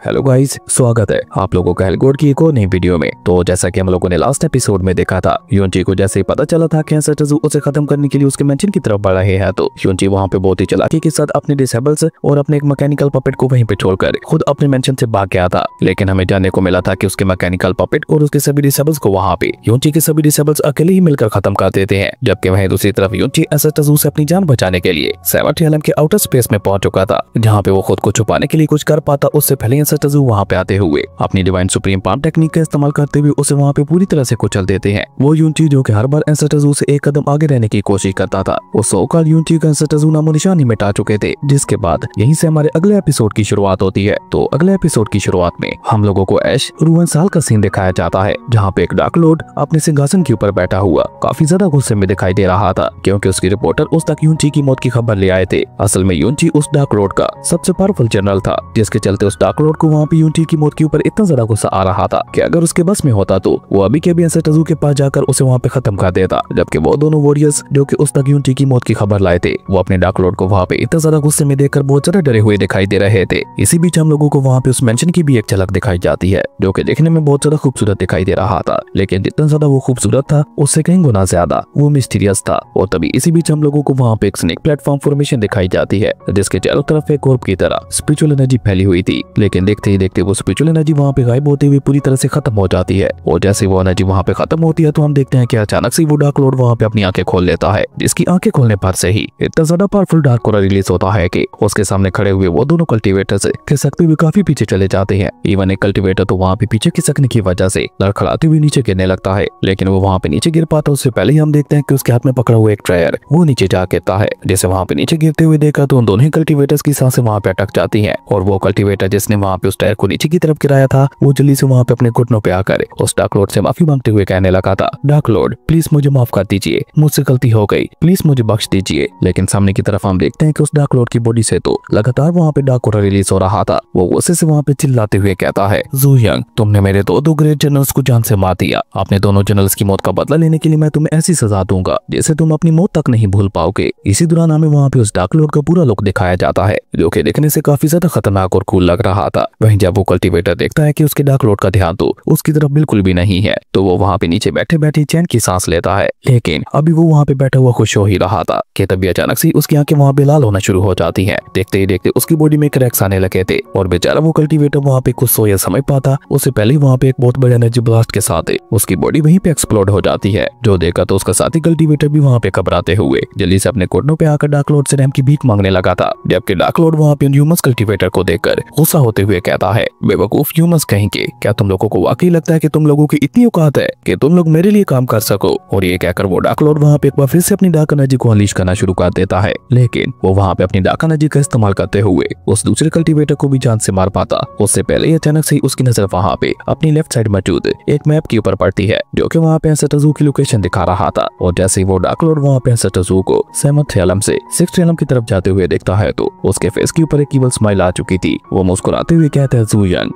Hello guys, स्वागत है आप लोगों का हेलगोड की एक और नई वीडियो में। तो जैसा कि हम लोगों ने लास्ट एपिसोड में देखा था, यूनची को जैसे ही पता चला था कि एंसेस्टर्स उसे खत्म करने के लिए उसके मेंशन की तरफ बढ़ रहे हैं, तो यूनची वहां पे बहुत ही चालाकी के साथ अपने डिसेबल्स और अपने एक मैकेनिकल पपेट को वहीं पे छोड़कर खुद अपने मेंशन से भाग गया था। लेकिन हमें जानने को मिला था कि उसके मैकेनिकल पपेट और उसके सभी डिसेबल्स को वहां पे यूनची के सभी डिसेबल्स अकेले ही मिलकर खत्म कर देते हैं। जबकि वहीं दूसरी तरफ यूनची एंसेस्टर्स से अपनी जान बचाने के लिए सेवंथ एलम के आउटर स्पेस में पहुंच चुका था, जहाँ पे वो खुद को छुपाने के लिए कुछ कर पाता उससे पहले एंसेस्टर्स वहां पे आते हुए अपनी डिवाइन सुप्रीम पाम टेक्निक का इस्तेमाल करते हुए उसे वहां पे पूरी तरह से कुचल देते हैं। वो यूनची जो कि हर बार एंसेस्टर्स से एक कदम आगे रहने की कोशिश करता था, वो सो-कॉल्ड यूनची का एंसेस्टर्स नामो निशानी मिटा चुके थे। जिसके बाद यहीं से हमारे अगले एपिसोड की शुरुआत होती है। तो अगले एपिसोड की शुरुआत में हम लोगों को ऐश रूवन साल का सीन दिखाया जाता है, जहाँ पे एक डार्क लॉर्ड अपने सिंहासन के ऊपर बैठा हुआ काफी ज्यादा गुस्से में दिखाई दे रहा था, क्योंकि उसकी रिपोर्टर उस तक यूनची की मौत की खबर ले आए थे। असल में यूनची उस डार्क लॉर्ड का सबसे पावरफुल जनरल था, जिसके चलते उस डार्क लॉर्ड को वहाँ पे यूनची की मौत के ऊपर इतना ज्यादा गुस्सा आ रहा था कि अगर उसके बस में होता तो वो अभी के अभी एंसेस्टर्स के पास जाकर उसे वहाँ पे खत्म कर देता। जबकि वो दोनों वॉरियर्स जो कि उस तक यूनची की मौत की खबर लाए थे, वो अपने डार्क लॉर्ड को वहाँ पे इतना ज्यादा गुस्से में देखकर बहुत ज्यादा डरे हुए दिखाई दे रहे थे। इसी बीच हम लोगों को वहाँ पे उस मेंशन की भी एक झलक दिखाई जाती है, जो कि देखने में बहुत ज्यादा खूबसूरत दिखाई दे रहा था। लेकिन जितना ज्यादा वो खूबसूरत था, उससे कहीं गुना ज्यादा वो मिस्टीरियस था। और तभी इसी बीच हम लोगों को वहाँ पे एक स्नेक प्लेटफॉर्म फॉर्मेशन दिखाई जाती है, जिसके चारों तरफ एक ऑर्ब की तरह स्पिरिचुअल एनर्जी फैली हुई थी। लेकिन देखते ही देखते वो स्पिरिचुअल एनर्जी वहाँ पे गायब होते हुए पूरी तरह से खत्म हो जाती है। और जैसे वो एनर्जी वहाँ पे खत्म होती है, तो हम देखते हैं कि अचानक से वो डार्क लॉर्ड वहाँ पे अपनी आंखें खोल लेता है, जिसकी आंखें खोलने पर से ही इतना ज्यादा पावरफुल डार्क ऑरा रिलीज होता है कि उसके सामने खड़े हुए वो दोनों कल्टीवेटर्स खिसकते हुए काफी पीछे चले जाते हैं। इवन एक कल्टीवेटर तो वहाँ पे पीछे खिसकने की वजह से लड़खड़ाते हुए नीचे गिरने लगता है। लेकिन वो वहाँ पे नीचे गिर पाता उससे पहले ही हम देखते हैं कि उसके हाथ में पकड़ा हुआ एक ट्रायर वो नीचे जा गिरता है। जैसे वहाँ पे नीचे गिरते हुए देखा तो उन दोनों ही कल्टीवेटर्स की सांसें वहाँ पे अटक जाती है। और वो कल्टीवेटर जिसने वहाँ पे उस टायर को नीचे की तरफ गिराया था, वो जल्दी से वहाँ पे अपने घुटनों पे आकर उस डार्क लॉर्ड से माफी मांगते हुए कहने लगा था, डार्क लॉर्ड प्लीज मुझे माफ कर दीजिए, मुझसे गलती हो गई, प्लीज मुझे बख्श दीजिए। लेकिन सामने की तरफ हम देखते हैं कि उस डार्क लॉर्ड की बॉडी से तो लगातार वहाँ पे डार्क ऑरा रिलीज हो रहा था। वो गुस्से से वहाँ पे चिल्लाते हुए कहता है, जू यंग तुमने मेरे दो ग्रेट जनरल्स को जान से मार दिया। अपने दोनों जनरल्स की मौत का बदला लेने के लिए मैं तुम्हें ऐसी सजा दूंगा जिसे तुम अपनी मौत तक नहीं भूल पाओगे। इसी दौरान हमें वहाँ पे उस डार्क लॉर्ड का पूरा लुक दिखाया जाता है, जो कि देखने से काफी ज्यादा खतरनाक और कूल लग रहा था। वहीं जब वो कल्टीवेटर देखता है कि उसके डार्क लॉर्ड का ध्यान तो उसकी तरफ बिल्कुल भी नहीं है, तो वो वहाँ पे नीचे बैठे बैठे चैन की सांस लेता है। लेकिन अभी वो वहाँ पे बैठा हुआ खुश हो ही रहा था कि तभी अचानक से उसकी आंखें वहाँ पे लाल होना शुरू हो जाती हैं। देखते ही देखते उसकी बॉडी में क्रैक्स आने लगे थे और बेचारा वो कल्टीवेटर वहाँ पे कुछ सोया समझ पाता, उससे पहले वहाँ पे एक बहुत बड़ा एनर्जी ब्लास्ट के साथ उसकी बॉडी वहीं पे एक्सप्लोड हो जाती है। जो देखा तो उसका साथी कल्टीवेटर भी वहाँ पे घबराते हुए जल्दी से अपने घुटनों पे आकर डार्क लॉर्ड से रहम की भीख मांगने लगा था। जबकि डार्क लॉर्ड वहाँ पे ह्यूमस कल्टीवेटर को देखकर गुस्सा होते हुए कहता है, बेवकूफ ह्यूमस कहेंगे, क्या तुम लोगों को वाकई लगता है कि तुम लोगों की इतनी औकात है कि तुम लोग मेरे लिए काम कर सको। और ये कहकर वो डार्क लॉर्ड वहाँ पे एक बार फिर से अपनी डार्क एनर्जी को अनलीश करना शुरू कर देता है। लेकिन वो वहाँ पे अपनी डार्क एनर्जी का इस्तेमाल करते हुए उस दूसरे कल्टीवेटर को भी जान से मार पाता। उससे पहले ही अचानक से उसकी नजर वहाँ पे अपनी लेफ्ट साइड मौजूद एक मैप के ऊपर पड़ती है, जो कि वहाँ पे एंसेस्टर्स की लोकेशन दिखा रहा था। और जैसे ही वो डार्क लॉर्ड वहाँ पे एंसेस्टर्स को सेवंथ एलम से सिक्स्थ एलम की तरफ जाते हुए देखता है, तो उसके फेस के ऊपर एक ईवल स्माइल आ चुकी थी। वो मुस्कुराते हुए कहता है,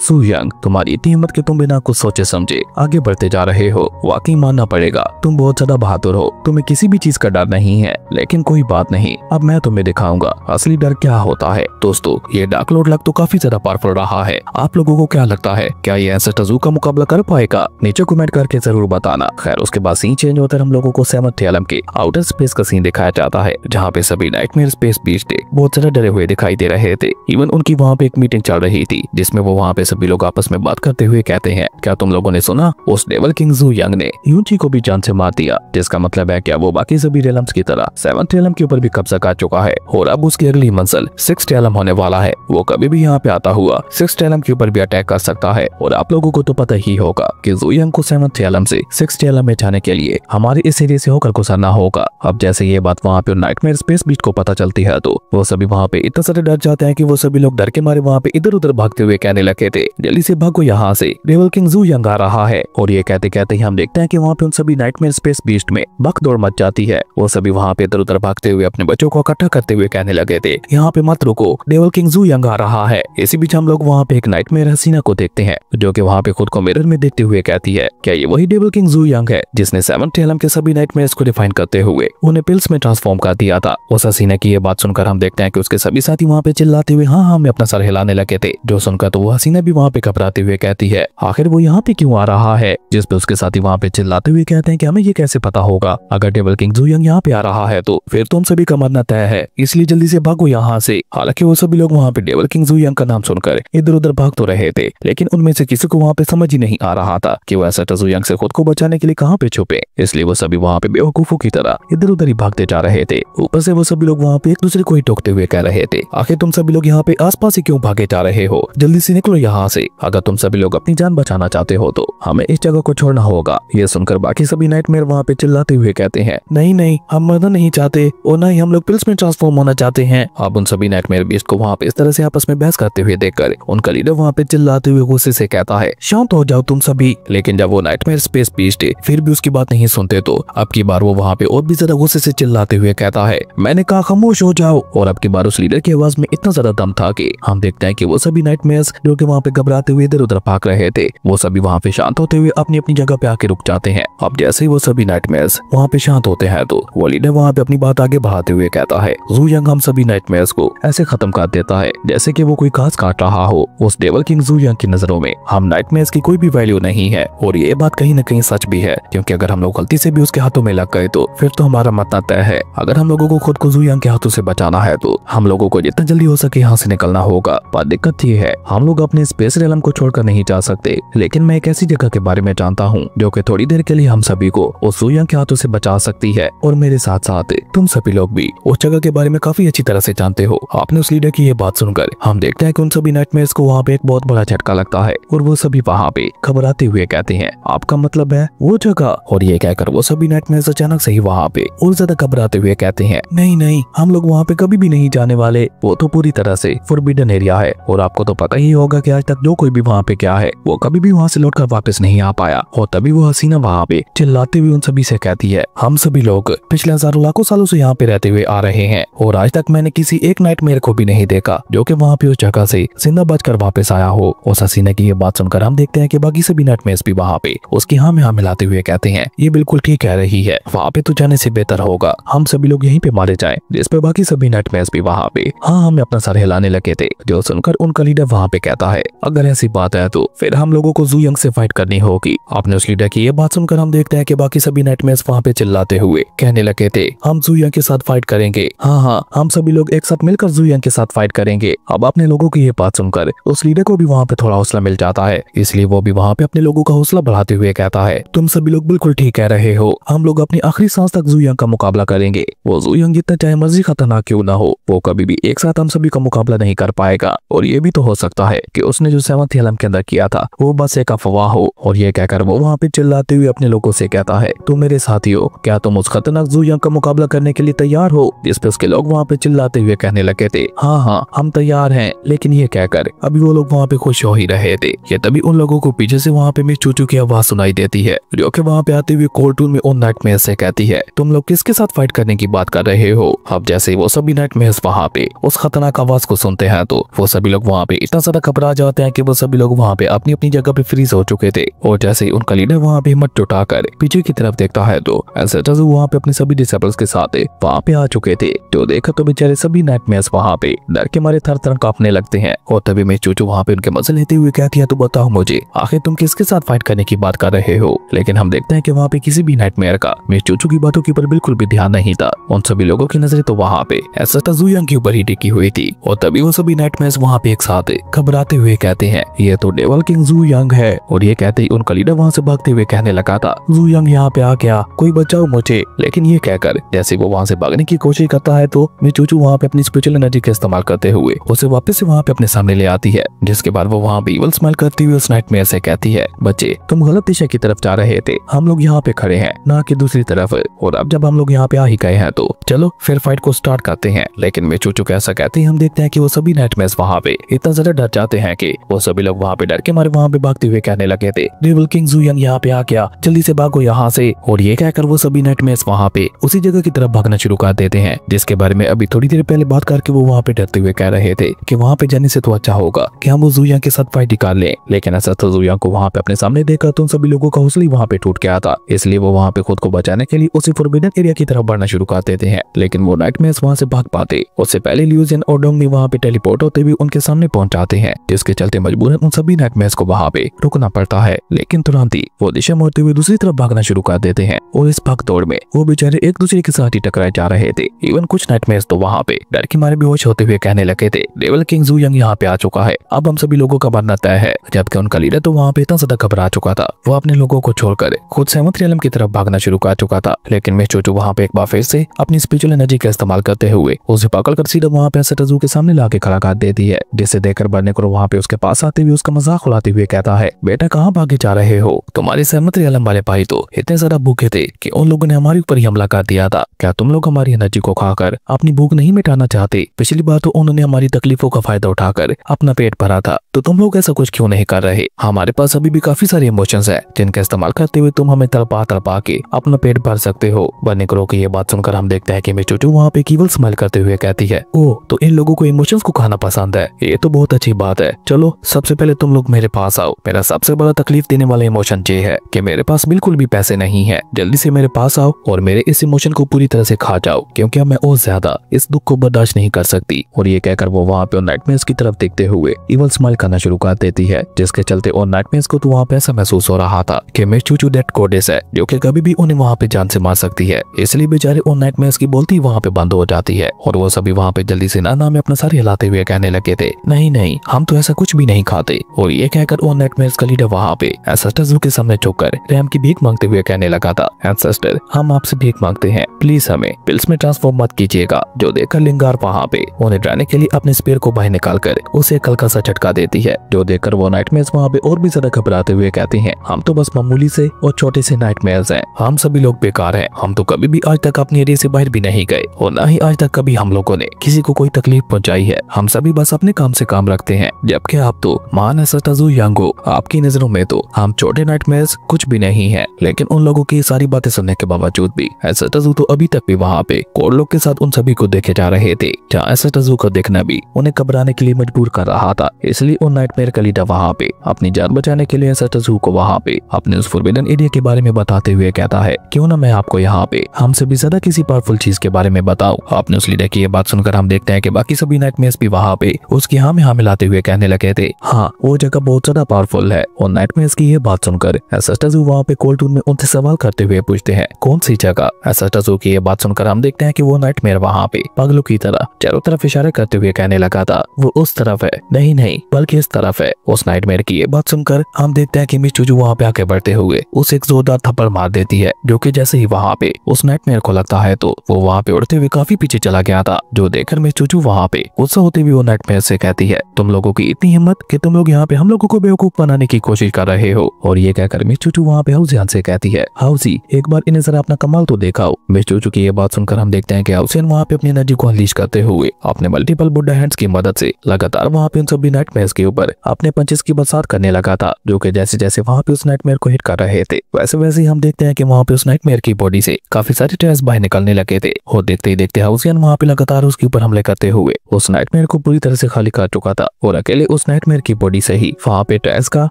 सू यंग तुम्हारी इतनी हिम्मत कि तुम बिना कुछ सोचे समझे आगे बढ़ते जा रहे हो। वाकई मानना पड़ेगा, तुम बहुत ज्यादा बहादुर हो, तुम्हें किसी भी चीज का डर नहीं है। लेकिन कोई बात नहीं, अब मैं तुम्हें दिखाऊंगा असली डर क्या होता है। दोस्तों, ये डार्क लॉर्ड लग तो काफी ज्यादा पावरफुल रहा है। आप लोगों को क्या लगता है, क्या ये एंसेस्टर्स का मुकाबला कर पाएगा? नीचे कमेंट करके जरूर बताना। खैर, उसके बाद सीन चेंज होता है, हम लोगों को सेवंथ एलम के आउटर स्पेस का सीन दिखाया जाता है, जहाँ पे सभी नाइटमेयर स्पेस बीच थे बहुत ज्यादा डरे हुए दिखाई दे रहे थे। इवन उनकी वहाँ पे एक मीटिंग चल रही थी, जिसमें वो वहाँ पे सभी लोग आपस में बात करते हुए कहते हैं, क्या तुम लोगों ने सुना, उस डेविल किंग जू यंग ने यूनची को भी जान से मार दिया। जिसका मतलब है क्या वो बाकी सभी रेलम्स की तरह सेवंथ एलम के ऊपर भी कब्जा कर चुका है और अब उसकी अगली मंजिल सिक्स्थ एलम होने वाला है। वो कभी भी यहाँ पे आता हुआ सिक्स्थ एलम के ऊपर भी अटैक कर सकता है। और आप लोगों को तो पता ही होगा कि जू यंग को सेवंथ एलम से सिक्स्थ एलम में जाने के लिए हमारे इस एरिया से होकर गुजरना होगा। अब जैसे ये बात वहाँ पे नाइटमेयर स्पेस बीच को पता चलती है, तो वो सभी वहाँ पे इतना सारे डर जाते हैं कि वो सभी लोग डर के मारे वहाँ पे इधर उधर भागते हुए कहने लगे थे, जल्दी से भागो यहाँ से, डेविल किंग जू यंग आ रहा है। और ये कहते कहते ही हम देखते हैं कि वहाँ पे उन सभी नाइटमेयर स्पेस बीस्ट में भगदौड़ मच जाती है। वो सभी वहाँ पे इधर उधर भागते हुए अपने बच्चों को इकट्ठा करते हुए कहने लगे थे, यहाँ पे मत रुको, डेविल किंग जू यंग आ रहा है। इसी बीच हम लोग वहाँ पे एक नाइटमेयर हसीना को देखते हैं, जो कि वहाँ पे खुद को मिरर में देखते हुए कहती है, क्या ये वही डेविल किंग जू यंग है जिसने सेवंथ एलम के सभी नाइटमेयर्स को डिफाइन करते हुए उन्हें पिल्स में ट्रांसफॉर्म कर दिया था। उस हसीना की ये बात सुनकर हम देखते हैं कि उसके सभी साथी वहाँ पे चिल्लाते हुए हाँ हाँ में अपना सर हिलाने लगे थे, जो सुनकर तो वो हसीना भी वहाँ पे घबराते हुए कहती है आखिर वो यहाँ पे क्यों आ रहा है, जिस पे उसके साथी वहाँ पे चिल्लाते हुए कहते हैं कि हमें ये कैसे पता होगा, अगर डेविल किंग जू यंग यहाँ पे आ रहा है तो फिर तो हम सभी का मरना तय है, इसलिए जल्दी से भागो यहाँ से। हालांकि वो सभी लोग वहाँ पे डेविल किंग जू यंग का नाम सुनकर इधर उधर भाग तो रहे थे, लेकिन उनमें से किसी को वहाँ पे समझ ही नहीं आ रहा था कि वो ऐसा जू यंग से खुद को बचाने के लिए कहाँ पे छुपे, इसलिए वो सभी वहाँ पे बेवकूफों की तरह इधर उधर ही भागते जा रहे थे। ऊपर से वो सभी लोग वहाँ पे एक दूसरे को ही टोकते हुए कह रहे थे आखिर तुम सभी लोग यहाँ पे आसपास ही क्यों भागे जा रहे हो, जल्दी से निकलो यहाँ से, अगर तुम सभी लोग अपनी जान बचाना चाहते हो तो हमें इस जगह को छोड़ना होगा। ये सुनकर बाकी सभी नाइटमेयर वहाँ पे चिल्लाते हुए कहते हैं नहीं नहीं, हम मरना नहीं चाहते और न ही हम लोग पिल्स में ट्रांसफॉर्म होना चाहते हैं। अब उन सभी नाइटमेयर बीस्ट को वहाँ पे इस तरह से आपस में बहस करते हुए देखकर उनका लीडर वहाँ पे चिल्लाते हुए गुस्से से कहता है शांत हो जाओ तुम सभी। लेकिन जब वो नाइटमेयर स्पेस बीस्ट फिर भी उसकी बात नहीं सुनते तो अब की बार वो वहाँ पे और भी ज्यादा गुस्से से चिल्लाते हुए कहता है मैंने कहा खामोश हो जाओ। और अब की बार उस लीडर की आवाज में इतना ज्यादा दम था कि हम देखते हैं कि वो सभी नाइटमेयर्स जो कि वहाँ पे घबराते हुए इधर उधर भाग रहे थे वो सभी वहाँ पे शांत होते हुए अपनी अपनी जगह पे आके रुक जाते हैं। अब जैसे ही वो सभी नाइटमेयर्स वहाँ पे शांत होते हैं तो वो लीडर वहाँ पे अपनी बात आगे बढ़ाते हुए कहता है जू यंग हम सभी नाइटमेयर्स को ऐसे खत्म कर देता है जैसे कि वो कोई घास काट रहा हो। उस डेविल किंग जू यंग की नजरों में हम नाइटमेयर्स की कोई भी वैल्यू नहीं है और ये बात कहीं न कहीं सच भी है, क्योंकि अगर हम लोग गलती से भी उसके हाथों में लग गए तो फिर तो हमारा मरना तय है। अगर हम लोगों को खुद को जू यंग के हाथों से बचाना है तो हम लोगों को जितना जल्दी हो सके यहाँ से निकलना होगा। पर दिक्कत ये है हम लोग अपने स्पेस रेलम को छोड़कर नहीं जा सकते, लेकिन मैं एक ऐसी जगह के बारे में जानता हूँ जो कि थोड़ी देर के लिए हम सभी को उस जू यंग के हाथों से बचा सकती है और मेरे साथ साथ तुम सभी लोग भी उस जगह के बारे में काफी अच्छी तरह से जानते हो। आपने उस लीडर की ये बात सुनकर हम देखते हैं कि उन सभी नाइटमेयर्स को वहाँ पे एक बहुत बड़ा झटका लगता है और वो सभी वहाँ पे घबराते हुए कहते हैं आपका मतलब है वो जगह। और ये कहकर वो सभी नाइटमेयर्स अचानक से ही वहाँ पे और ज्यादा घबराते हुए कहते हैं नहीं नहीं, हम लोग वहाँ पे कभी भी नहीं जाने वाले, वो तो पूरी तरह से फॉरबिडन एरिया है और आपको तो पता ही होगा कि आज तक जो कोई भी वहाँ पे क्या है वो कभी भी वहाँ से लौटकर वापस नहीं आ पाया। और तभी वो हसीना वहाँ पे चिल्लाते हुए उन सभी से कहती है हम सभी लोग पिछले हजारों लाखों सालों से यहाँ पे रहते हुए आ रहे हैं और आज तक मैंने किसी एक नाइटमेयर को भी नहीं देखा जो कि वहाँ पे उस जगह से जिंदा बचकर वापस आया हो। उस हसीना की ये बात सुनकर हम देखते हैं कि बाकी सभी नाइटमेयर्स भी वहाँ पे उसकी हाँ में हाँ मिलाते हुए कहते हैं ये बिल्कुल ठीक कह रही है, वहाँ पे तो जाने से बेहतर होगा हम सभी लोग यहीं पे मारे जाएं। जिस पे बाकी सभी नाइटमेयर्स भी वहाँ पे हाँ हमें अपना सर हिलाने लगे थे। जो सुनकर उनका लीडर वहाँ पे कहता है अगर ऐसी बात है तो फिर हम लोगों को जू यंग से फाइट करनी होगी। आपने उस लीडर की ये बात सुनकर हम देखते हैं कि बाकी सभी नाइटमेयर्स वहाँ पे चिल्लाते हुए कहने लगे थे हम जू यंग के साथ फाइट करेंगे, हाँ हम सभी लोग एक साथ मिलकर जू यंग के साथ फाइट करेंगे। अब अपने लोगों की ये बात सुनकर उस लीडर को भी वहाँ पे थोड़ा हौसला मिल जाता है, इसलिए वो भी वहाँ पे अपने लोगों का हौसला बढ़ाते हुए कहता है तुम सभी लोग बिल्कुल ठीक कह रहे हो, हम लोग अपनी आखिरी सांस तक जू यंग का मुकाबला करेंगे। वो जू यंग जितना चाहे मर्जी खतरनाक क्यों ना हो वो कभी भी एक साथ हम सभी का मुकाबला नहीं कर पाएगा। और ये भी तो हो सकता है कि उसने जो 7th एलम के अंदर किया था वो बस एक अफवाह हो। और ये कहकर वो वहाँ पे चिल्लाते हुए अपने लोगों से कहता है तुम मेरे साथियों क्या तुम उस खतरनाक जू यंग का मुकाबला करने के लिए तैयार हो। जिस पे उसके लोग वहाँ पे चिल्लाते हुए कहने लगे थे हाँ हम तैयार हैं। लेकिन ये कहकर अभी वो लोग वहाँ पे खुश हो ही रहे थे कि तभी उन लोगों को पीछे से वहाँ पे मिस चूचू की आवाज सुनाई देती है जो कि वहाँ पे आते हुए कोर्टून में उन नाइटमेयर से कहती है तुम लोग किसके साथ फाइट करने की बात कर रहे हो। अब जैसे वो सभी नाइटमेयर्स वहाँ पे उस खतरनाक आवाज को सुनते हैं तो वो सभी लोग वहाँ पे इतना ज्यादा घबरा जाते हैं कि वो सभी लोग वहाँ पे अपनी अपनी जगह पे फ्रीज हो चुके थे। और जैसे ही उनका लीडर वहाँ पे हिम्मत जुटाकर पीछे की तरफ देखता है तो एल्सेटाज़ू वहाँ पे अपने सभी डिसेबल्स के साथ वहाँ पे आ चुके थे। जो देखा तो बेचारे सभी नाइटमेयर्स वहाँ पे डर के मारे थर थर कांपने लगते हैं। और तभी मिस चूचू वहाँ पे उनके मजे लेते हुए कहती है तो बताओ मुझे आखिर तुम किसके साथ फाइट करने की बात कर रहे हो। लेकिन हम देखते हैं कि वहाँ पे किसी भी नाइटमेयर का मिस चूचू की बातों के ऊपर बिल्कुल भी ध्यान नहीं था। उन सभी लोगों की नजरें तो वहाँ पे एल्सेटाज़ू यंग के ऊपर ही टिकी हुई थी। और तभी वो सभी नाइटमेयर्स वहाँ पे एक साथ घबराते हुए कहते हैं ये तो डेविल किंग जू यंग है। और ये कहते ही उनका लीडर वहाँ से भागते हुए कहने लगा था जू यंग यहाँ पे आ गया, कोई बचाओ मुझे। लेकिन ये कहकर जैसे वो वहाँ से भागने की कोशिश करता है तो मिस चूचू वहाँ पे अपनी स्पिरिचुअल एनर्जी का इस्तेमाल करते हुए उसे वापस से वहाँ पे अपने सामने ले आती है। जिसके बाद वो वहाँ पे इवल स्माइल करती हुई उस नाइटमेयर से कहती है बच्चे तुम गलत दिशा की तरफ जा रहे थे, हम लोग यहाँ पे खड़े हैं ना कि दूसरी तरफ। और अब जब हम लोग यहाँ पे आ ही गए हैं तो चलो फिर फाइट को स्टार्ट करते हैं। लेकिन मिस चूचू कैसा कहते हैं हम देखते हैं कि वो सभी नाइटमेयर्स वहाँ पे इतना ज्यादा डर जाते हैं कि वो सभी लोग वहाँ पे डर के मारे वहाँ पे भागते हुए कहने लगे थे डेविल किंग जू यंग यहाँ पे आ गया, जल्दी से भागो यहाँ से। और ये कहकर वो सभी नाइटमेयर्स वहाँ पे उसी जगह की तरफ भागना शुरू कर देते हैं जिसके बारे में अभी थोड़ी देर पहले बात करके वो वहाँ पे डरते हुए कह रहे थे कि वहाँ पे जाने से तो अच्छा होगा कि हम वो जू यंग के साथ फाइट निकाल लें। लेकिन ऐसा तो जू यंग को वहाँ पे अपने सामने देखा तो उन सभी लोगों का हौसला वहाँ पे टूट गया था, इसलिए वो वहाँ पे खुद को बचाने के लिए उसी फॉरबिडन एरिया की तरफ बढ़ना शुरू कर देते हैं। लेकिन वो नाइटमेयर्स वहाँ से भाग पाते उससे पहले ल्यूजियन और डोंग वहाँ पे टेलीपोर्ट होते हुए उनके सामने पहुंच जाते हैं, जिसके चलते मजबूरन उन सभी नाइटमेयर्स को वहाँ पे रुकना पड़ता है। लेकिन तुरंत ही वो दिशा मोड़ते हुए दूसरी तरफ भागना शुरू कर देते हैं और इस भाग दौड़ में वो बेचारे एक दूसरे के साथ ही टकराए जा रहे थे। इवन कुछ नाइटमेयर्स तो वहाँ पे डर के मारे बेहोश होते हुए कहने लगे थे, डेविल किंग जू यंग यहाँ पे आ चुका है, अब हम सभी लोगों का मरना तय है। जबकि उनका लीडर तो वहाँ पे इतना ज्यादा घबरा चुका था, वो अपने लोगों को छोड़कर खुद सेवंथ रियलम की तरफ भागना शुरू कर चुका था। लेकिन मिस चूचू वहाँ पे एक बार फिर से अपनी स्पिरिचुअल एनर्जी का इस्तेमाल करते हुए उसे पकड़कर सीधा वहाँ पे एसेटाजू के सामने लाके खड़ा कर देती है, जिसे देखकर बर्नेकोर वहाँ पे उसके पास आते हुए उसका मजाक उड़ाते हुए कहता है, बेटा कहाँ भागे जा रहे हो, तुम्हारे सेवंथ रियलम वाले भाई तो इतने ज्यादा भूखे थे कि उन लोगों ने हमारे ऊपर ही हमला कर दिया था। क्या तुम लोग हमारी एनर्जी को खाकर अपनी भूख नहीं मिटाना चाहते? पिछली बार तो उन्होंने हमारी तकलीफों का फायदा उठाकर अपना पेट भरा था, तो तुम लोग ऐसा कुछ क्यों नहीं कर रहे? हमारे पास अभी भी काफी सारे इमोशंस है जिनका इस्तेमाल करते हुए तुम हमें तड़पा के अपना पेट भर सकते हो। बर्नेकोर की ये बात सुनकर हम देखते हैं कि मिस चूचू वहाँ पे केवल स्माइल करते हुए कहती है, ओह तो इन लोगों को इमोशंस को खाना पसंद है, ये तो बहुत अच्छी बात है। चलो सबसे पहले तुम लोग मेरे पास आओ। मेरा सबसे बड़ा तकलीफ देने वाला इमोशन ये है कि मेरे पास बिल्कुल भी पैसे नहीं है। जल्दी से मेरे पास आओ और मेरे इस इमोशन को पूरी तरह से खा जाओ, क्योंकि अब मैं और ज्यादा इस दुख को बर्दाश्त नहीं कर सकती। और ये कहकर वो वहाँ पे नाइटमेयर्स की तरफ देखते हुए इवल स्माइल करना शुरू कर देती है, जिसके चलते और नाइटमेयर्स को तो वहाँ पे ऐसा महसूस हो रहा था कि मिस चूचू डेड गॉडेस है जो कि कभी भी उन्हें वहाँ पे जान से मार सकती है। इसलिए बेचारे और नाइटमेयर्स की बोलती वहाँ पे बंद हो जाती है और वो सभी वहाँ पे जल्दी से नाना में अपना सर हिलाते हुए कहने लगे थे, नहीं नहीं हम तो ऐसा कुछ भी नहीं खाते। और ये कहकर और नाइटमेयर्स का लीडर वहाँ पे एंसेस्टर के सामने झुककर रैम की भीख मांगते हुए कहने लगा था, एंसेस्टर हम आपसे भीख मांगते हैं, प्लीज हमें पिल्स में ट्रांसफॉर्म मत कीजिएगा। जो देखकर लिंगार वहाँ पे उन्हें डराने के लिए अपने स्पेयर को बाहर निकालकर उसे एक हल्का सा झटका देती है, जो देखकर वो नाइटमेयर्स वहाँ पे और भी ज्यादा घबराते हुए कहते हैं, हम तो बस मामूली से और छोटे से नाइटमेयर्स हैं, हम सभी लोग बेकार हैं, हम तो कभी भी आज तक अपने एरिया से बाहर भी नहीं गए और न ही आज तक कभी हम लोगों ने किसी को कोई तकलीफ पहुंचाई है। हम सभी बस अपने काम से काम रखते हैं, जबकि आप तो महान एसेटाजू यंग हो, आपकी नजरों में तो हम छोटे नाइटमेयर्स कुछ भी नहीं है। लेकिन उन लोगों की सारी बातें सुनने के बावजूद भी एसेटाजू तो अभी तक भी वहाँ पे कोर लोग के साथ उन सभी को देखे जा रहे थे, जहाँ एसेटाजू को देखना भी उन्हें घबराने के लिए मजबूर कर रहा था। इसलिए उन नाइटमेयर का लीडर वहाँ पे अपनी जान बचाने के लिए एसेटाजू को वहाँ पे अपने उस फॉरबिडन एरिया के बारे में बताते हुए कहता है, क्यों ना मैं आपको यहाँ पे हमसे भी ज्यादा किसी पावरफुल चीज के बारे में बताऊं। आपने उस लीडर की ये बात सुनकर हम देखते हैं कि बाकी सभी नाइटमेयर्स भी वहाँ पे उसकी हाँ में हाँ मिलाते हुए कहने लगे थे, हाँ वो जगह बहुत ज्यादा पावरफुल है। और नाइटमेयर्स की ये बात सुनकर एसेटाजू वहाँ पे कोल्टून में उनसे सवाल करते हुए पूछते हैं, कौन सी जगह? एसेटाजू की ये बात सुनकर हम देखते हैं कि वो नाइटमेयर वहाँ पे पागलों की तरह चारों तरफ इशारे करते हुए कहने लगा था, वो उस तरफ है, नहीं नहीं बल्कि इस तरफ है। उस नाइटमेयर की ये बात सुनकर हम देखते हैं कि मिस चूचू वहाँ पे आगे बढ़ते हुए उसे एक जोरदार थप्पड़ मार देती है, जो कि जैसे ही वहाँ पे उस नाइटमेयर को लगता है तो वो वहाँ पे उड़ते हुए काफी पीछे चला गया था। जो देखकर मिस चूचू वहाँ पे गुस्सा होते हुए वो नाइटमेयर से कहती है, तुम लोगों की इतनी हिम्मत कि तुम लोग यहाँ पे हम लोगों को बेवकूफ बनाने की कोशिश कर रहे हो। और ये कहकर मिस चूचू वहाँ पे हाउसियन से कहती है, हाउसी एक बार इन्हें जरा अपना कमाल तो दिखाओ। मिस चूचू की ये बात सुनकर हम देखते हैं कि हाउसियन वहाँ पे अपनी एनर्जी को अनलीश करते हुए अपने मल्टीपल बुड्ढा हैंड्स की मदद से लगातार वहाँ पे उन सभी नाइटमेयर्स के ऊपर अपने पंचेस की बरसात करने लगा था, जो कि जैसे जैसे वहाँ पे उस नाइटमेयर को हिट कर रहे थे वैसे वैसे ही हम देखते हैं कि वहाँ पे उस नाइटमेयर की बॉडी से काफी सारे ट्रेस बाहर निकलने लगे थे। और देखते ही देखते हाउसियन वहाँ पे लगातार उसके ऊपर हमले करते हुए उस नाइटमेयर को पूरी तरह से खाली कर चुका था और अकेले उस नाइटमेयर की बॉडी से ही वहाँ पे ट्रेस का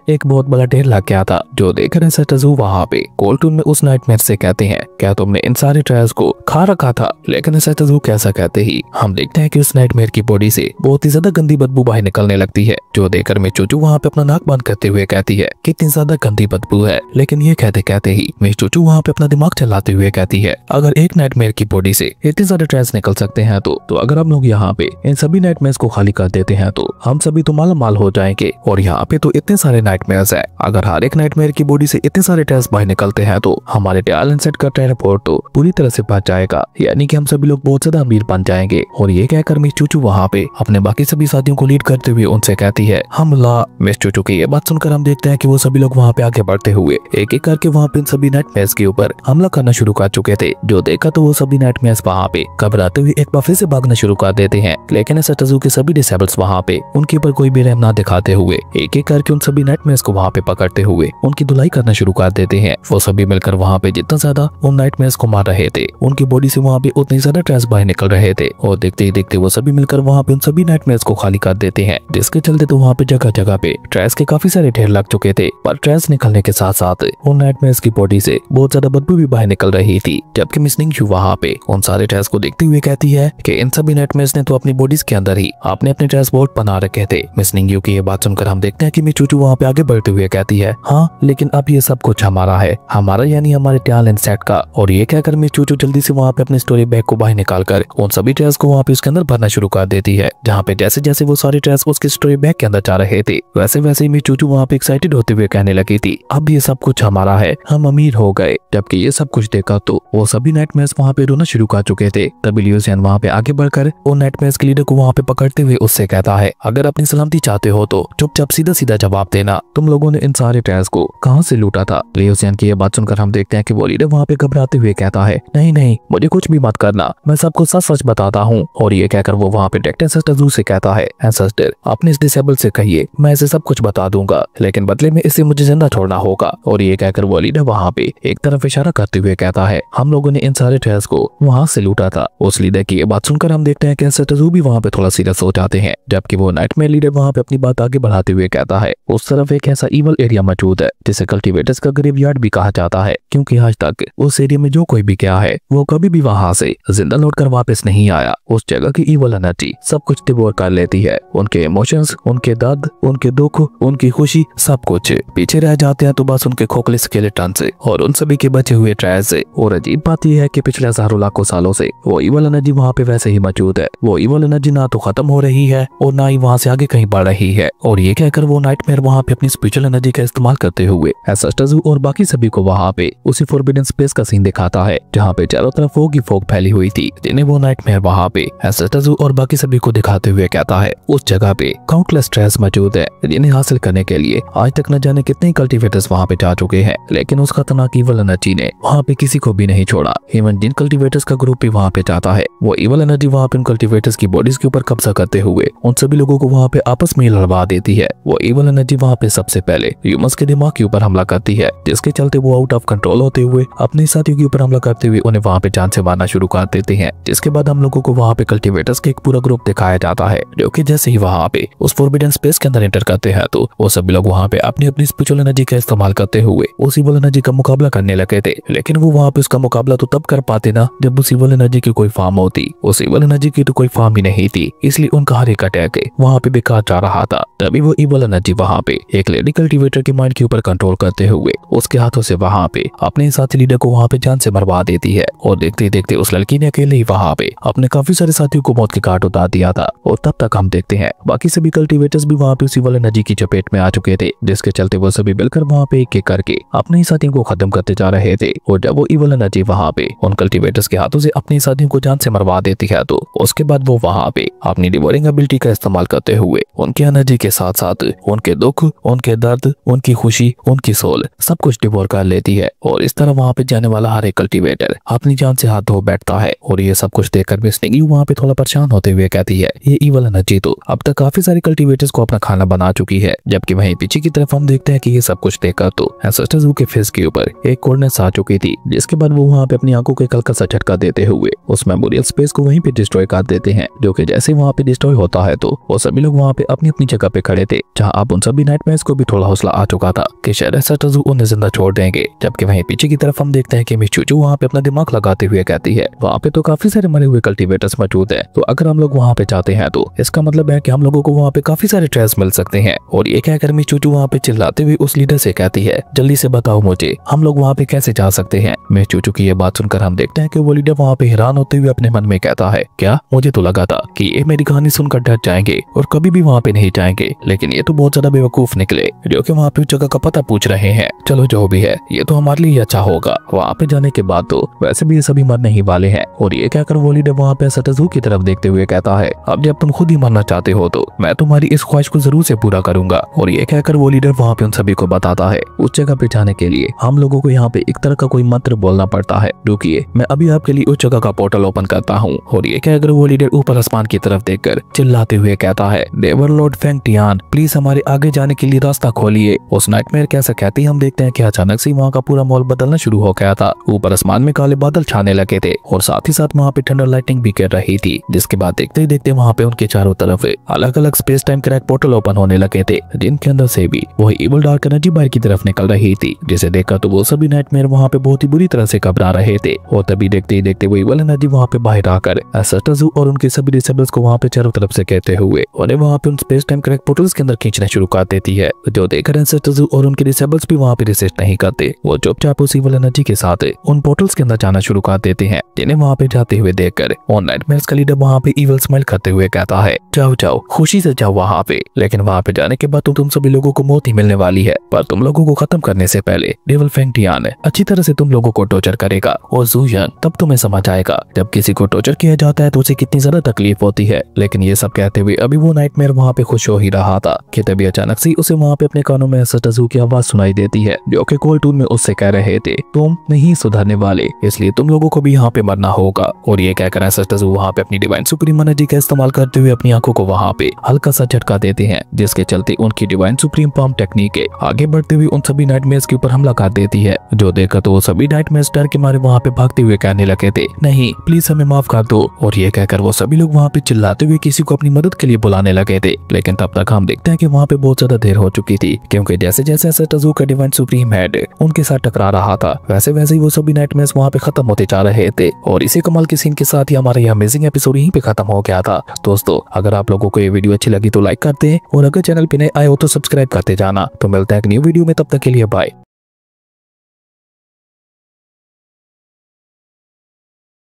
एक बहुत बड़ा ढेर लग गया था। जो देखकर एसेटाजू वहाँ पे कोल्टून में उस नाइटमेयर से कहते हैं, क्या तुमने इन सारे ट्रेस को खा रखा था? लेकिन एसेटाजू कैसा कहते ही हम देखते हैं कि उस नाइटमेयर की बॉडी से बहुत ही ज्यादा गंदी बदबू बाहर निकलने लगती है। जो देखकर मिस चूचू वहाँ पे अपना नाक बंद करते हुए कहती है, कितनी ज्यादा गंदी बदबू है। लेकिन ये कहते कहते ही मिस चूचू वहाँ पे अपना दिमाग चलाते हुए कहती है, अगर एक नाइटमेयर की बॉडी से इतने सारे ट्रेस निकल सकते हैं तो अगर हम लोग यहाँ पे इन सभी नाइटमेयर्स को खाली कर देते हैं तो हम सभी तो माला माल हो जाएंगे। और यहाँ पे तो इतने सारे नाइटमेयर्स हैं, अगर हर एक नाइटमेयर की बॉडी से इतने सारे ट्रेस बाहर निकलते हैं तो हमारे टैलेंट सेट का टेलीपोर्ट तो पूरी तरह से बच जाएगा, यानी कि हम सभी लोग बहुत ज्यादा अमीर बन जाएंगे। और ये कहकर मिस चूचू वहाँ पे अपने बाकी सभी साथियों को लीड करते हुए उनसे कहती है, हमला। मिस चूचू की ये बात सुनकर हम देखते हैं कि वो सभी लोग वहाँ पे आगे बढ़ते हुए एक एक करके वहाँ पे इन सभी नाइटमेयर्स के ऊपर हमला करना शुरू कर चुके थे। जो देखा तो वो सभी नाइटमेयर्स वहाँ पे घबराते हुए एक बार फिर से भागना शुरू कर देते हैं। लेकिन एसेटाजू के सभी डिसेबल्स वहाँ पे उनके ऊपर कोई भी रहम ना दिखाते हुए एक एक करके उन सभी नाइटमेयर्स को वहाँ पे पकड़ते हुए उनकी धुलाई करना शुरू कर देते हैं। वो सभी मिलकर वहाँ पे जितना ज्यादा उन नाइटमेयर्स को मार रहे थे उनकी बॉडी से वहाँ पे उतनी ज्यादा ट्रेस बाहर निकल रहे थे। और देखते ही देखते वो सभी मिलकर वहाँ पे उन सभी नाइटमेयर्स को खाली कर देते हैं, जिसके चलते तो वहाँ पे जगह जगह पे ट्रेस के काफी सारे ढेर लग चुके थे। पर ट्रेस निकलने के साथ साथ उन नाइटमेयर्स की बॉडी से बहुत ज्यादा बदबू भी बाहर निकल रही थी। जबकि मिस निंगशू वहाँ पे उन सारे ट्रेस को देखते हुए कहती है कि इन सभी नाइटमेयर्स ने तो अपनी बॉडीज के अंदर ही आपने अपने ट्रेस बोर्ड बना रखे थे। मिस निंग्यू की ये बात सुनकर हम देखते हैं कि मिस चूचू वहाँ पे आगे बढ़ते हुए कहती है, हाँ लेकिन अब ये सब कुछ हमारा है, हमारा यानी हमारे टैलेंट सेट का। और ये कहकर मिस चूचू जल्दी से वहाँ पे अपने स्टोरी बैग को बाहर निकालकर उन सभी ट्रेस को वहाँ पे उसके अंदर भरना शुरू कर देती है। जहाँ पे जैसे जैसे वो सारे ट्रेस उसके स्टोरी बैग के अंदर जा रहे थे, वैसे वैसे ही मिस चूचू वहाँ पे एक्साइटेड होते हुए कहने लगी थी, अब ये सब कुछ हमारा है, हम अमीर हो गए। जबकि ये सब कुछ देखा तो वो सभी नाइटमेयर्स वहाँ पे रोना शुरू कर चुके थे। तभी लियू शियान वहाँ पे आगे बढ़कर उन नाइटमेयर्स के लीडर को वहाँ पे पकड़ते हुए उससे कहता है, अगर अपनी सलामती चाहते हो तो चुपचाप सीधा सीधा जवाब देना, तुम लोगों ने इन सारे ट्रेस को कहाँ से लूटा था। लियू शियान की ये बात सुनकर हम देखते हैं कि वो लीडर वहाँ पे घबराते हुए कहता है, नहीं नहीं मुझे कुछ भी मत करना, मैं सबको सच सच बताता हूँ। और ये कहकर वो वहाँ पे डायरेक्टर एंसेस्टर ज़ू से कहता है, एंसेस्टर अपने इस डिसेबल से कहिए मैं इसे सब कुछ बता दूंगा, लेकिन बदले में इसे मुझे जिंदा छोड़ना होगा। और ये कहकर वो लीडर वहाँ पे एक तरफ इशारा करते हुए कहता है, हम लोगों ने इन सारे ट्रेस को वहाँ से लूटा था। उस लीडर की ये बात सुनकर हम देखते हैं कि एंसेस्टर ज़ू भी वहाँ पे थोड़ा सीरियस हो जाते हैं। जबकि वो नाइटमेयर लीडर वहाँ पे अपनी बात आगे बढ़ाते हुए कहता है, उस तरफ एक ऐसा इवल एरिया मौजूद है जिसे कल्टीवेटर्स का ग्रेवयार्ड भी कहा जाता है, क्योंकि आज तक उस एरिया में जो कोई भी गया है वो कभी भी वहाँ से जिंदा लौटकर वापस नहीं आया। उस जगह की इवल एनर्जी सब कुछ डिवोर कर लेती है, उनके इमोशंस, उनके दर्द, उनके दुख, उनकी खुशी, सब कुछ पीछे रह जाते हैं तो बस उनके खोखले स्केलेटन से और उन सभी के बचे हुए ट्रेस से। और अजीब बात यह है कि पिछले हजारों लाखों सालों से वो इवल एनर्जी वहाँ पे वैसे ही मौजूद है। वो इवल एनर्जी ना तो खत्म हो रही है और ना ही वहाँ से आगे कहीं बढ़ रही है। और ये कहकर वो नाइटमेयर वहाँ पे अपनी स्पिरिचुअल एनर्जी का इस्तेमाल करते हुए एंसेस्टर ज़ू और बाकी सभी को वहाँ पे उसी फॉरबिडन स्पेस का सीन दिखाता है, जहाँ पे चारों तरफ फोग ही फोग फैली हुई थी, जिन्हें वो नाइटमेयर वहाँ पे एंसेस्टर ज़ू और बाकी सभी को दिखाते हुए कहता है, उस जगह पे काउंटलेस ट्रेस मौजूद है, जिन्हें हासिल करने के लिए आज तक न जाने कितने कल्टीवेटर्स वहाँ पे जा चुके हैं, लेकिन उस खतरनाक इवल एनर्जी ने वहाँ पे किसी को भी नहीं छोड़ा। इवन जिन कल्टीवेटर्स का ग्रुप भी वहाँ पे जाता है, वो इवल एनर्जी वहाँ पे उन कल्टीवेटर्स की बॉडीज के ऊपर कब्जा करते हुए उन सभी लोगों को वहाँ पे आपस में लड़वा देती है। वो इवल एनर्जी वहाँ पे सबसे पहले ह्यूमंस के दिमाग के ऊपर हमला करती है, जिसके चलते वो आउट ऑफ कंट्रोल होते हुए अपने साथियों के ऊपर हमला करते हुए उन्हें वहाँ पे जान से मारना शुरू कर देते हैं। जिसके बाद हम लोगों को वहाँ पे कल्टीवेटर्स के एक पूरा ग्रुप दिखाया जाता है, जो कि जैसे ही वहाँ पे उस फॉरबिडन स्पेस के अंदर एंटर करते हैं तो वो सभी लोग वहाँ पे अपनी अपनी स्पिरिचुअल एनर्जी का इस्तेमाल करते हुए उस इवल एनर्जी का मुकाबला करने लगे थे। लेकिन वो वहाँ पे उसका मुकाबला तो तब कर पाते ना जब उस इवल एनर्जी की कोई फॉर्म होती। उस इवल एनर्जी की तो कोई फॉर्म ही नहीं थी, इसलिए उनका हर एक अटैक वहाँ पे बेकार जा रहा था। तभी वो इवल एनर्जी वहाँ पे एक लेडी कल्टीवेटर के माइंड के ऊपर कंट्रोल करते हुए उसके हाथों से वहाँ पे अपने साथी लीडर को वहाँ पे जान से मरवा देती है। और देखते देखते उस लड़की ने अकेले ही वहाँ पे अपने काफी सारे साथियों को मौत के घाट उतार दिया था। और तब तक हम देखते हैं बाकी सभी कल्टीवेटर्स भी वहाँ पे उस इवल एनर्जी की चपेट में आ चुके थे, जिसके चलते वो सभी मिलकर वहाँ पे एक एक करके अपने ही साथियों को खत्म करते जा रहे थे। और जब वो इवल एनर्जी वहाँ पे उन कल्टीवेटर्स के हाथों से अपने साथियों को जान से मरवा देती है तो उसके बाद वो वहाँ पे अपनी डिवोरिंग एबिलिटी का इस्तेमाल करते हुए उनकी एनर्जी के साथ साथ उनके दुख, उनके दर्द, उनकी खुशी, उनकी सोल सब कुछ डिवोर कर लेती है। और इस तरह वहाँ पे जाने वाला हर एक कल्टीवेटर अपनी जान से हाथ धो बैठता है। और ये सब कुछ देखकर मिस निंग्यू वहाँ पे थोड़ा परेशान होते हुए कहती है, ये इवल एनर्जी तो अब तक काफी सारे कल्टीवेटर्स को अपना खाना बना चुकी है। जबकि वहीं पीछे की तरफ हम देखते हैं कि ये सब कुछ देखकर तो एंसेस्टर ज़ू के फेस के ऊपर एक कोल्डनेस आ चुकी थी, जिसके बाद वो वहाँ पे अपनी आंखों के हल्का सा झटका देते हुए उस मेमोरियल स्पेस को वहीं पे डिस्ट्रॉय कर देते हैं। जो कि जैसे वहाँ पे डिस्ट्रॉय होता है तो वो सभी लोग वहाँ पे अपनी अपनी जगह पे खड़े थे, जहाँ अब उन सभी नाइटमेयर्स को भी थोड़ा हौसला आ चुका था कि शायद एंसेस्टर ज़ू उन्हें जिंदा छोड़ देंगे। जबकि वहीं पीछे की तरफ हम देखते हैं कि मिस चूचू वहाँ पे अपना दिमाग लगाते हुए कहती है, वहाँ पे तो काफी सारे मरे हुए कल्टीवेटर्स मौजूद है, तो अगर हम लोग वहाँ पे जाते हैं तो इसका मतलब है कि हम लोगों को वहाँ पे काफी सारे ट्रेस मिल सकते हैं। और ये कहकर मिस चूचू वहाँ पे चिल्लाते हुए उस लीडर से कहती है, जल्दी से बताओ मुझे हम लोग वहाँ पे कैसे जा सकते हैं। मिस चूचू की ये बात सुनकर हम देखते हैं कि वो लीडर वहाँ पे हैरान होते हुए अपने मन में कहता है, क्या मुझे तो लगा था कि ये मेरी कहानी सुनकर डर जाएंगे और कभी भी वहाँ पे नहीं जाएंगे, लेकिन ये तो बहुत ज्यादा बेवकूफ निकले जो कि वहाँ पे उस जगह का पता पूछ रहे हैं। चलो जो भी है ये तो हमारे लिए अच्छा होगा, वहाँ पे जाने के बाद तो वैसे भी ये सभी मरने ही वाले हैं। और ये कहकर वो लीडर वहाँ पे एंसेस्टर ज़ू की तरफ देखते हुए कहता है, अब जब तुम खुद ही मरना चाहते हो तो मैं तुम्हारी इस ख्वाहिश को जरूर से पूरा करूंगा। और ये कहकर वो लीडर वहाँ पे उन सभी को बताता है, उस जगह पे जाने के लिए हम लोगों को यहाँ पे एक तरह का कोई मंत्र बोलना पड़ता है। रुकिए मैं अभी आपके लिए उस जगह का पोर्टल ओपन करता हूँ। और ये कहकर वो लीडर ऊपर आसमान की तरफ देखकर चिल्लाते हुए कहता है, देवर लॉर्ड फेंग टियान प्लीज हमारे आगे जाने के लिए रास्ता खोलिए। उस नाइटमेयर कैसा कहते ही हम देखते हैं कि अचानक से वहाँ का पूरा माहौल बदलना शुरू हो गया था। ऊपर आसमान में काले बादल छाने लगे थे और साथ ही साथ वहाँ पे थंडर लाइटिंग भी कर रही थी, जिसके बाद देखते ही देखते वहाँ पे उनके चारों तरफ अलग अलग space time crack portal open होने लगे थे, जिनके अंदर से भी वही इवल डार्क एनर्जी बाहर की तरफ निकल रही थी, जिसे देखकर तो वो सभी नाइटमेयर वहाँ पे बहुत ही बुरी तरह से घबरा रहे थे। और तभी देखते ही देखते वो इवल एनर्जी वहाँ पे बाहर आकर एंसेस्टर ज़ू और उनके सभी डिसेबल्स को वहाँ पे चारों तरफ से कहते होते हुए उन्हें वहाँ पे उन स्पेस टाइम क्रैक पोर्टल्स के अंदर खींचना शुरू कर देती है, जो देखकर एंसेस्टर्स और उनके डिसेबल्स भी वहाँ पे रिसिस्ट नहीं करते। वो चुपचाप उस इविल एनर्जी के साथ उन पोर्टल्स के अंदर जाना शुरू कर देते हैं, जिन्हें वहाँ पे जाते हुए देखकर और नाइटमेयर्स का लीडर वहाँ पे इविल स्माइल करते हुए कहता है, जाओ जाओ खुशी से जाओ वहाँ पे, लेकिन वहाँ पे जाने के बाद तुम सभी लोगों को मौत ही मिलने वाली है। पर तुम लोगों को खत्म करने से पहले डेविल फेंग टियान अच्छी तरह से तुम लोगों को टॉर्चर करेगा और ज़ुयन तब तुम्हें समझ आएगा जब किसी को टॉर्चर किया जाता है तो उसे कितनी ज्यादा तकलीफ होती है। लेकिन ये सब कहते हुए अभी वो नाइटमेयर वहाँ पे खुश हो ही रहा था कि तभी अचानक से उसे वहाँ पे अपने कानों में एंसेस्टर्स की आवाज सुनाई देती है, जो कि कोल्टून में उससे कह रहे थे, तुम नहीं सुधरने वाले, इसलिए तुम लोगों को भी यहाँ पे मरना होगा। और ये कहकर एंसेस्टर्स वहाँ पे अपनी डिवाइन सुप्रीम एनर्जी का इस्तेमाल करते हुए अपनी आंखों को वहाँ पे हल्का सा झटका देते हैं, जिसके चलते उनकी डिवाइन सुप्रीम पाम टेक्निक आगे बढ़ते हुए उन सभी नाइटमेयर्स के ऊपर हमला कर देती है, जो देखकर तो वो सभी नाइटमेयर्स डर के मारे वहाँ पे भागते हुए कहने लगे थे, नहीं प्लीज हमें माफ कर दो। और ये कहकर वो सभी लोग वहाँ पे चिल्लाते हुए किसी को अपनी मदद के लिए बुलाने लगे थे। लेकिन तब तक हम देखते हैं कि वहाँ पे बहुत ज्यादा देर हो चुकी थी, क्योंकि जैसे जैसे एंसेस्टर्स का डिवाइन सुप्रीम हेड उनके साथ टकरा रहा था, वैसे वैसे ही वो सभी नाइटमेयर्स वहाँ पे खत्म होते जा रहे थे। और इसी कमाल के सीन के साथ ही हमारा ये अमेजिंग एपिसोड यहीं पे खत्म हो गया था। दोस्तों अगर आप लोगों को ये वीडियो अच्छी लगी तो लाइक करते हैं, और अगर चैनल पे नए आए हो तो सब्सक्राइब करते जाना। तो मिलता है एक न्यू वीडियो में, तब तक के लिए बाय।